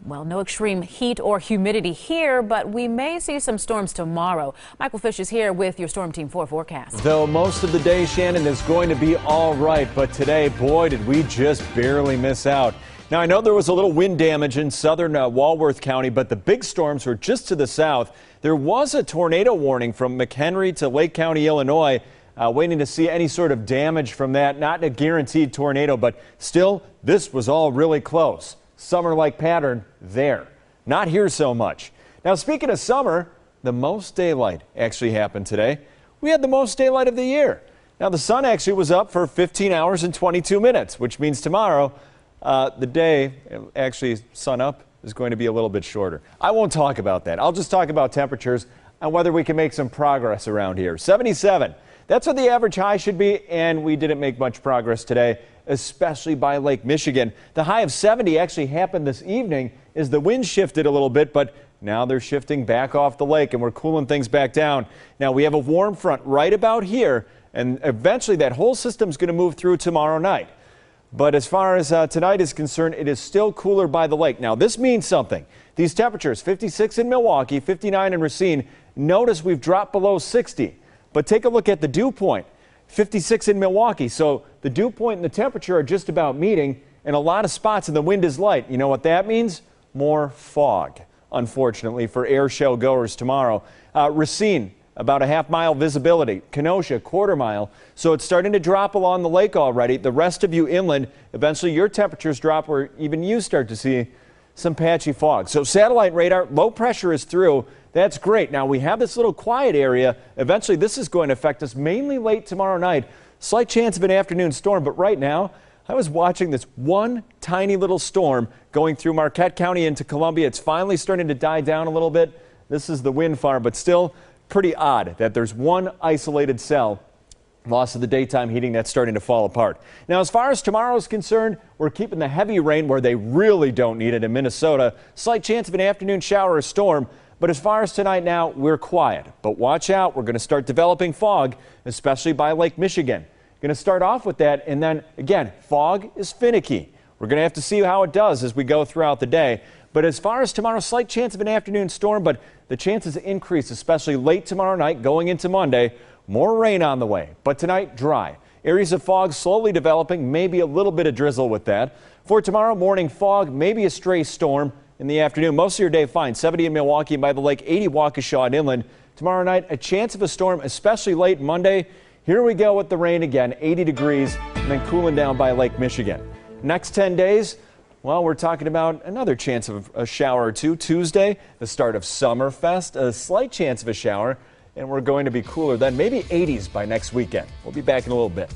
Well, no extreme heat or humidity here, but we may see some storms tomorrow. Michael Fish is here with your Storm Team 4 forecast. Though most of the day, Shannon, is going to be all right, but today, boy, did we just barely miss out. Now, I know there was a little wind damage in southern Walworth County, but the big storms were just to the south. There was a tornado warning from McHenry to Lake County, Illinois. Waiting to see any sort of damage from that. Not a guaranteed tornado, but still, this was all really close. Summer-like pattern there. Not here so much. Now, speaking of summer, the most daylight actually happened today. We had the most daylight of the year. Now, the sun actually was up for 15 hours and 22 minutes, which means tomorrow, the day, actually sun up, is going to be a little bit shorter. I won't talk about that. I'll just talk about temperatures and whether we can make some progress around here. 77. That's what the average high should be, and we didn't make much progress today, especially by Lake Michigan. The high of 70 actually happened this evening as the wind shifted a little bit, but now they're shifting back off the lake and we're cooling things back down. Now we have a warm front right about here, and eventually that whole system's going to move through tomorrow night. But as far as tonight is concerned, it is still cooler by the lake. Now this means something. These temperatures, 56 in Milwaukee, 59 in Racine. Notice we've dropped below 60. But take a look at the dew point, 56 in Milwaukee. So the dew point and the temperature are just about meeting in a lot of spots, and the wind is light. You know what that means? More fog, unfortunately, for air show goers tomorrow. Racine, about a half-mile visibility. Kenosha, quarter-mile. So it's starting to drop along the lake already. The rest of you inland, eventually your temperatures drop where even you start to see some patchy fog. So satellite radar, low pressure is through. That's great. Now we have this little quiet area. Eventually this is going to affect us mainly late tomorrow night. Slight chance of an afternoon storm, but right now I was watching this one tiny little storm going through Marquette County into Columbia. It's finally starting to die down a little bit. This is the wind farm, but still pretty odd that there's one isolated cell. Loss of the daytime heating, that's starting to fall apart. Now, as far as tomorrow is concerned, we're keeping the heavy rain where they really don't need it in Minnesota. Slight chance of an afternoon shower or storm. But as far as tonight now, we're quiet. But watch out, we're going to start developing fog, especially by Lake Michigan. Going to start off with that, and then again, fog is finicky. We're going to have to see how it does as we go throughout the day. But as far as tomorrow, slight chance of an afternoon storm, but the chances increase, especially late tomorrow night going into Monday. More rain on the way, but tonight dry. Areas of fog slowly developing, maybe a little bit of drizzle with that. For tomorrow morning, fog, maybe a stray storm. In the afternoon, most of your day fine. 70 in Milwaukee and by the lake, 80 Waukesha and inland. Tomorrow night, a chance of a storm, especially late Monday. Here we go with the rain again, 80 degrees, and then cooling down by Lake Michigan. Next 10 days, well, we're talking about another chance of a shower or two. Tuesday, the start of Summerfest, a slight chance of a shower, and we're going to be cooler then, maybe 80s by next weekend. We'll be back in a little bit.